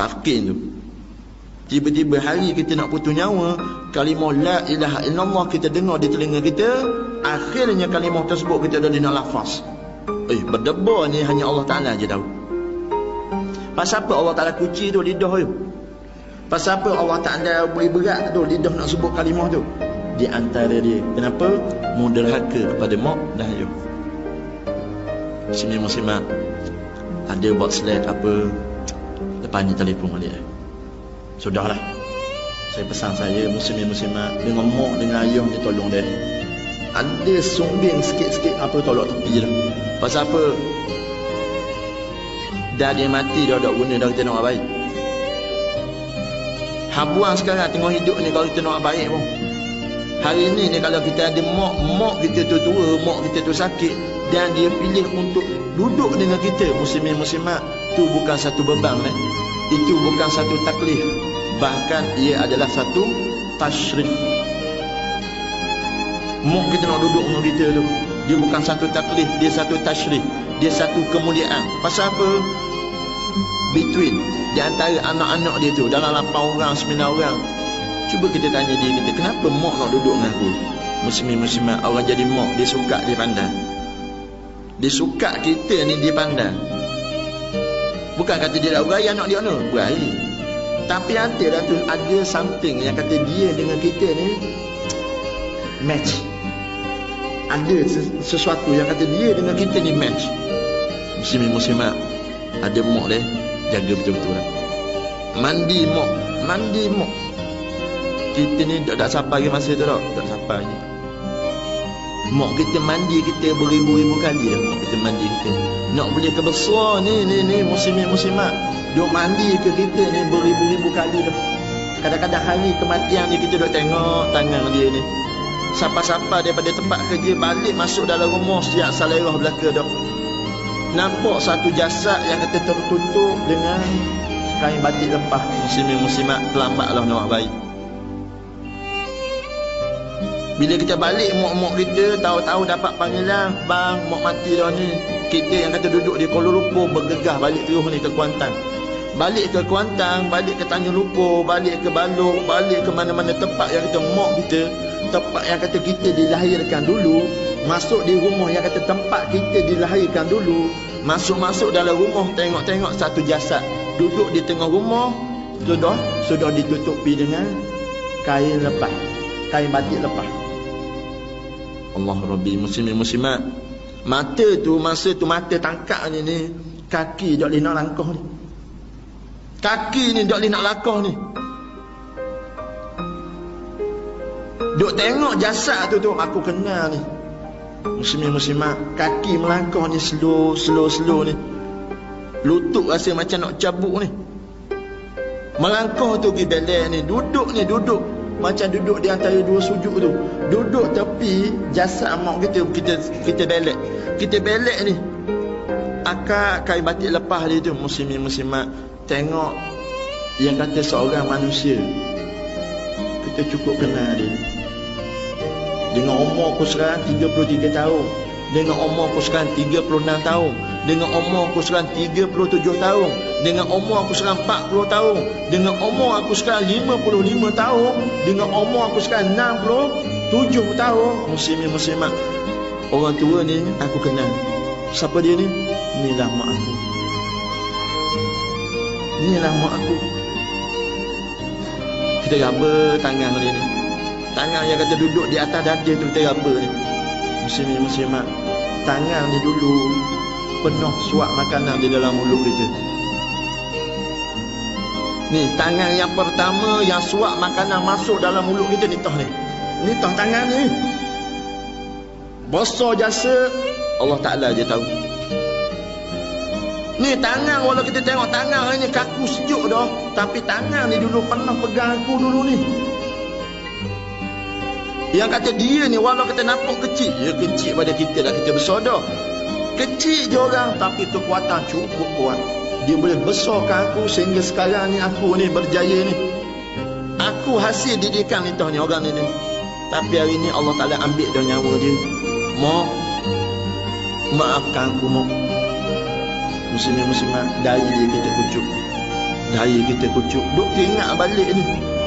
Tafkin tu. Tiba-tiba hari kita nak putus nyawa, kalimah la ilaha illallah kita dengar di telinga kita, akhirnya kalimah tersebut kita dah nak lafaz. Berdebar ni hanya Allah Ta'ala je tahu. Pasal apa Allah Ta'ala kunci tu lidah tu? Pasal apa Allah Ta'ala beri berat tu lidah nak sebut kalimah tu? Di antara dia, kenapa? Muderhaka kepada mak dan ayah. Muslimat ada buat slide apa, lepas ni telefon balik. Sudahlah, saya pesan saya muslimat dengan mak dengan ayah ni tolong dia. Ada sumbing sikit-sikit apa tolak tepi dah. Pasal apa? Dah dia mati dah tak guna dah kita nak baik. Habuang sekarang tengok hidup ni kalau kita nak baik pun. Hari ni kalau kita ada mak kita tu tua, mak kita tu sakit dan dia pilih untuk duduk dengan kita, muslimat tu bukan satu beban itu bukan satu taklif, bahkan ia adalah satu tashrif. Mak kita nak duduk dengan kita tu, dia bukan satu taklif, dia satu tashrif, dia satu kemuliaan. Pasal apa? Between di antara anak-anak dia tu, dalam 8 orang 9 orang, cuba kita tanya dia kita, kenapa mak nak duduk dengan aku? Muslimat orang jadi mak, dia suka dia pandang, dia suka kita ni dia pandang. Bukan kata dia nak berayi anak dia ni, berayi, tapi antara tu ada something yang kata dia dengan kita ni match. Ada sesuatu yang kata dia dengan kita ni match. Muslimat ada mak dia jaga betul-betul lah. Mandi mak kita ni tak sampai lagi masa tu tak sampai lagi. Mak kita mandi kita beribu-ribu kali dah. Mak kita mandi kita nak boleh kebesar ni muslimat duk mandi ke kita ni beribu-ribu kali dah. Kadang-kadang hari kematian ni kita duk tengok tangan dia ni, siapa-siapa daripada tempat kerja balik masuk dalam rumah siap salerah belaka dah. Nampak satu jasad yang kata tertutup dengan kain batik lepas. Muslimat terlambatlah nak baik. Bila kita balik, mak kita tahu-tahu dapat panggilan, bang, mak mati dah ni. Kita yang kata duduk di Kuala Lumpur bergegah balik terus ni ke Kuantan. Balik ke Kuantan, balik ke Tanjung Lumpur, balik ke Balok, balik ke mana-mana tempat yang kata mak kita, tempat yang kata kita dilahirkan dulu. Masuk di rumah yang kata tempat kita dilahirkan dulu. Masuk dalam rumah, tengok-tengok satu jasad duduk di tengah rumah, sudah ditutupi dengan kain lepas, kain batik lepas. Allah Rabbi, muslimat mata tu, masa tu mata tangkap ni kaki tak boleh nak langkah ni, kaki ni tak boleh nak langkah ni. Duk tengok jasad tu aku kenal ni muslimat, kaki melangkah ni slow ni, lutut rasa macam nak cabut ni, melangkah tu pergi belek ni, duduk macam duduk di antara dua sujud tu, duduk tepi jasad mak kita belek ni, akak kain batik lepas dia tu. Muslimat tengok yang kata seorang manusia kita cukup kenal dia. Dengan umur aku sekarang 33 tahun, dengan umur aku sekarang 36 tahun, dengan umur aku sekarang 37 tahun, dengan umur aku sekarang 40 tahun, dengan umur aku sekarang 55 tahun, dengan umur aku sekarang 67 tahun. Muslimat, orang tua ni aku kenal. Siapa dia ni? Inilah mak aku. Inilah mak aku. Kita raba tangan dia ni, tangan yang kata duduk di atas dada tu kita raba ni. Muslimat, tangan ni dulu penuh suap makanan di dalam mulut kita. Ni tangan yang pertama yang suap makanan masuk dalam mulut kita ni tah ni. Ni tah tangan ni. Besar jasa Allah Ta'ala je tahu. Ni tangan, walau kita tengok tangan ni kaku sejuk dah, tapi tangan ni dulu pernah pegang aku dulu ni. Yang kata dia ni walau kita nampak kecil, dia kecil pada kita dah, kita besar dah. Kecil je orang, tapi kekuatan cukup kuat. Dia boleh besarkan aku sehingga sekarang ni aku ni berjaya ni. Aku hasil didikan ni ni orang ni. Tapi hari ni Allah Ta'ala ambil dah nyawa dia. Mak, maafkan aku mak. Muslimat, dari dia kita kucuk. Daya kita kucuk. Duk teringat balik ni.